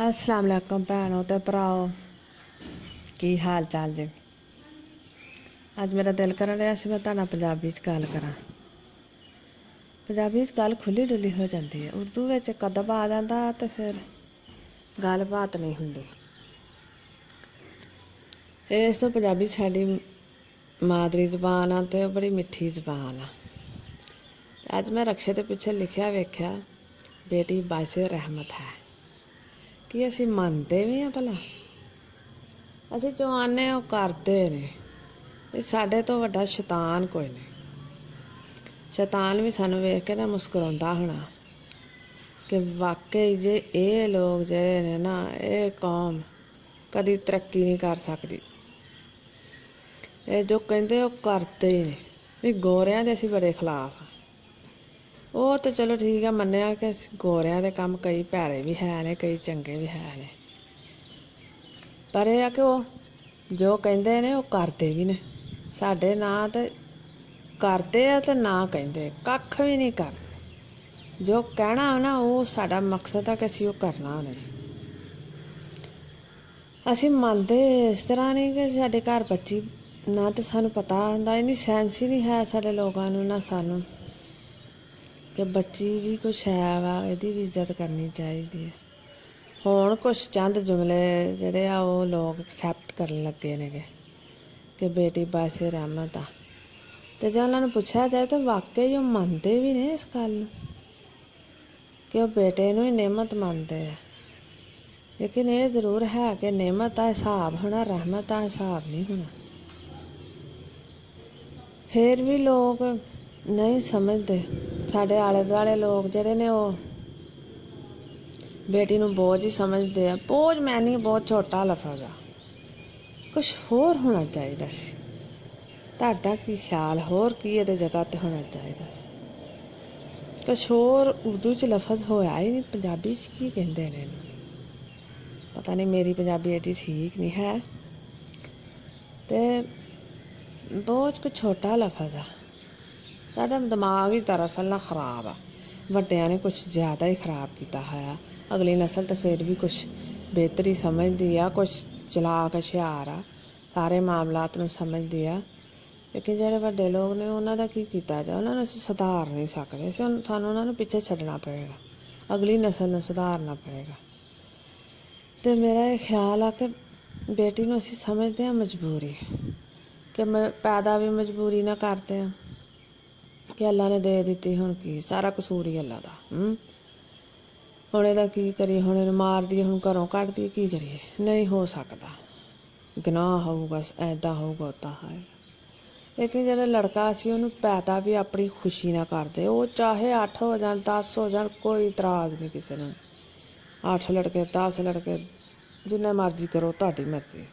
अस्सलाम वालेकुम भैनों ते भराओ, की हाल चाल जी। अज मेरा दिल कर रहा मैं तुहाडे पंजाबी च गल करा। पंजाबी च गल खुली डुली हो जाती है, उर्दू विच कदब आ जाता तो फिर गल बात नहीं हुंदी। इस तो पंजाबी साडी मादरी जबान आ ते बड़ी मिठी जबान आ। अज मैं रक्शे के पिछे लिखिया वेख्या, बेटी बाइसे रहमत है। कि असीं मनते भी हाँ भला? असीं जो आने वो करते ने। साडे तो वड्डा शैतान कोई नहीं। शैतान भी सानूं वेख के ना मुस्कुराउंदा होना कि वाकई जे ये लोग जे ने ना, ये कौम कदी तरक्की नहीं कर सकती। ये जो कहंदे वो करते ही नहीं। भी गोरियां दे असीं बड़े खिलाफ हाँ। वो तो चलो ठीक है, मन्निया कि गोरियां दे कम कई भैड़े भी है ने, कई चंगे भी है ने, पर यह कि वो जो कहते ने वो करते भी ने। साडे ना तो करते आ ते ना कहते, कख भी नहीं करते। जो कहना है ना वो साडा मकसद है कि असीं वो करना नहीं। असीं मनदे इस तरह नहीं कि साडे घर बच्ची ना, तो सानूं पता हुंदा, इन्नी सैंस ही नहीं है साडे लोगां नूं ना सानूं कि बच्ची भी कुछ है वा, इहदी भी इज्जत करनी चाहिदी है। हुण कुछ चंद जुमले जिहड़े आ वो लोग एक्सैप्ट करन लगे ने कि बेटी बाइसे रहमत आ। ते जे उन्हां नूं पुछया जाए तो वाकई वो मनदे भी ने इस गल नूं कि वो बेटे नूं ही नेमत मनदे आ। लेकिन ये जरूर है कि नेमत दा हिसाब होना, रहमत दा हिसाब नहीं होना। फिर भी लोग नहीं समझते। साडे आले दुआले लोग जिहड़े ने वो बेटी नूं बोझ ही समझते आ। बोझ मैं नहीं, बहुत छोटा लफज आ, कुछ होर होना चाहिदा सी। तुहाडा की ख्याल, होर की इहदे जगह ते होना चाहिदा सी? कुछ होर उर्दू च लफज होया ही नहीं, पंजाबी च की कहंदे ने इहनूं? पता नहीं, मेरी पंजाबी एडी ठीक नहीं है। ते बोझ कुछ छोटा लफज आ। साडा दिमाग ही दरअसल ना खराब आ। वड्डियां ने कुछ ज़्यादा ही खराब कीता होया। अगली नस्ल तो फिर भी कुछ बेहतरी समझदी आ, कुछ चलाक हुशियार आ, सारे मामलात नूं समझदी आ। लेकिन जिहड़े वड्डे लोग ने उन्हां दा की कीता जाए? उन्हां नूं असीं सुधार नहीं सकदे। सानूं उन्हां नूं पिछे छड्डना पएगा, अगली नस्ल नूं सुधारना पएगा। ते मेरा ये ख्याल आ कि बेटी नूं असीं समझदे आ मजबूरी, कि पैदा भी मजबूरी नाल करदे आ कि अल्लाह ने दे दित्ती, हुण की सारा कसूर ही अल्लाह दा। हुण इहदा की करिए? हुण इहनूं मार दईए, हुण घरों कड्ढ दईए, की करिए? नहीं हो सकदा। गुनाह होऊगा, ऐदां होऊगा, उदां होएगा। लेकिन जिहड़ा लड़का असीं उहनूं पैदा भी अपनी खुशी नाल करदे, वो चाहे 8 हो जाण, 10 हो जाण, कोई इतराज़ नहीं किसी नूं। 8 लड़के, 10 लड़के, जिन्ने मर्जी करो, तुहाडी मर्जी।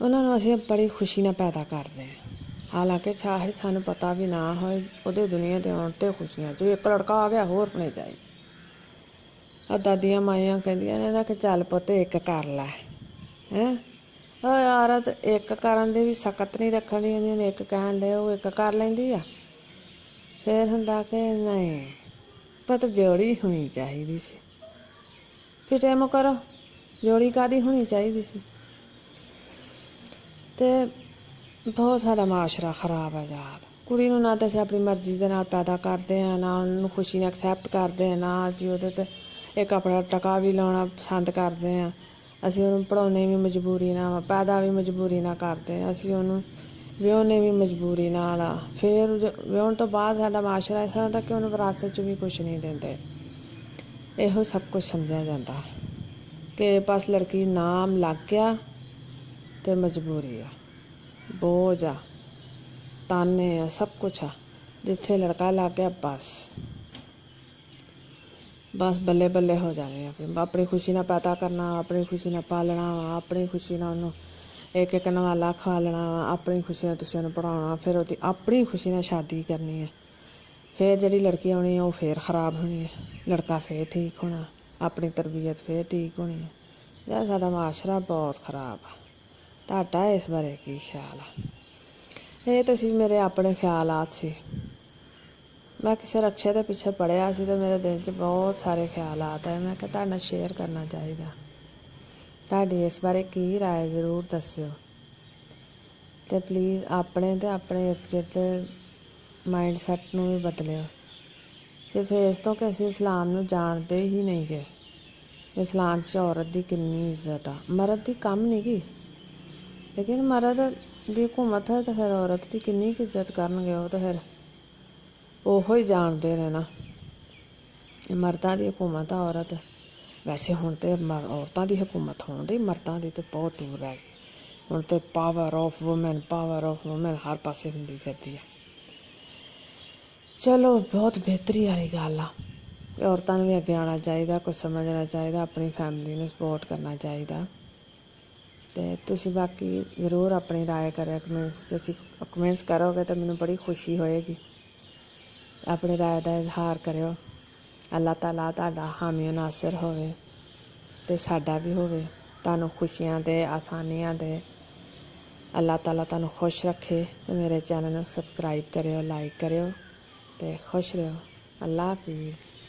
उन्हां नूं असीं बड़ी खुशी नाल पैदा करदे आ। हालांकि चाहे सानूं पता भी ना होए, ਉਹਦੇ दुनिया ते आउण ते खुशियां जो एक लड़का आ गया होर नहीं चाहिए। दादियां माइयां कहंदियां ने ना कि चल पुत्त एक कर लै, हैं? औरत एक करन दी भी सकत नहीं रखनी, ਉਹਨੇ एक कहण ले वो एक कर लैंदी आ। फिर हुंदा कि नहीं पुत्त जोड़ी होनी चाहिदी सी। फिटे मुकरो, जोड़ी कादी होनी चाहिदी सी? ते बहुत साडा माशरा खराब है यार। कुड़ी नूं ना तो असीं अपनी मर्जी दे नाल पैदा करदे आ, ना उहनूं खुशी नाल एक्सैप्ट करदे आ, ना असीं ਉਹਦੇ ते एक अपना टका भी लाउणा पसंद करदे आ। असीं ਉਹਨੂੰ पढ़ाउने भी मजबूरी नाल, पैदा भी मजबूरी नाल करदे आ, असीं ਉਹਨੂੰ ਵਿਆਹੁਣੇ भी मजबूरी नाल आ। फिर ਵਿਆਹੁਣ ਤੋਂ ਬਾਅਦ ਸਾਡਾ ਮਾਸ਼ਰਾ ਇਸ ਤਰ੍ਹਾਂ ਦਾ कि ਉਹਨੂੰ ਵਿਰਾਸਤ 'ਚ भी कुछ नहीं ਦਿੰਦੇ। ਇਹੋ सब कुछ समझिया जाता कि बस लड़की नाम लग गया तो मजबूरी आ, बोझ आ, ताने आ, सब कुछ आ। जिथे लड़का लग गया बस बल्ले बल्ले हो जाने। अपनी खुशी नाल पैदा करना, अपनी खुशी नाल पालना, अपनी खुशी नाल उहनूं एक एक नवाला खवालना, अपनी खुशी नाल तुसीं उहनूं पढ़ाउणा, फिर ਉਹਦੀ अपनी खुशी नाल शादी करनी है। फिर जिहड़ी लड़की आउणी है वो फिर खराब होनी है, लड़का फिर ठीक होना, अपनी तरबीयत फिर ठीक होनी है। यार साडा माशरा बहुत खराब आ। तुहाडा इस बारे की ख्याल आ? ਇਹ ਤਾਂ ਸੀ ਮੇਰੇ ਆਪਣੇ ਖਿਆਲਾਤ ਸੀ। मैं किसी रक्षे के पिछे पढ़िया सी तो मेरे दिल च बहुत सारे ख्याल आते हैं। मैं क्या तुहाडे नाल शेयर करना चाहिए। तुहाडी इस बारे की राय जरूर दस्सिओ ते प्लीज़ अपने ते अपने इर्द गिर्द माइंड सैट नूं भी बदलिओ। सिर्फ इस तो कि असीं इस्लाम नूं जाणदे ही नहीं गे। इस्लाम च औरत की कितनी इज्जत आ। मर्द की कम नहीं गी, लेकिन मर्द की हुकूमत है तो फिर औरत की कितनी इज्जत करनगे। वो तो फिर ओहो ही जानते ने ना, मर्दां की हुकूमत आ औरत। वैसे हुण तो औरतां की हुकूमत होण डई, मर्दां की तो बहुत दूर रह गई। हुण तो पावर ऑफ वूमेन हर पासे हुंदी फिरदी है। चलो बहुत बेहतरी वाली गल आ। औरतां नूं भी अगे आना चाहिए, कुछ समझना चाहिए, अपनी फैमिली नूं सपोर्ट करना चाहिए। तो तुसीं बाकी जरूर अपनी राय करो कमेंट्स करोगे तो मैनूं बड़ी खुशी होएगी। अपनी राय का इजहार करो। अल्लाह ताला तुहाडा हामी नासिर होवे ते साडा भी होवे। तुहानूं खुशियां दे, आसानियां दे। अल्लाह ताला तुहानूं खुश रखे। ते मेरे चैनल नूं सबसक्राइब करो, लाइक करो ते खुश रहो। अल्लाह हाफिज़।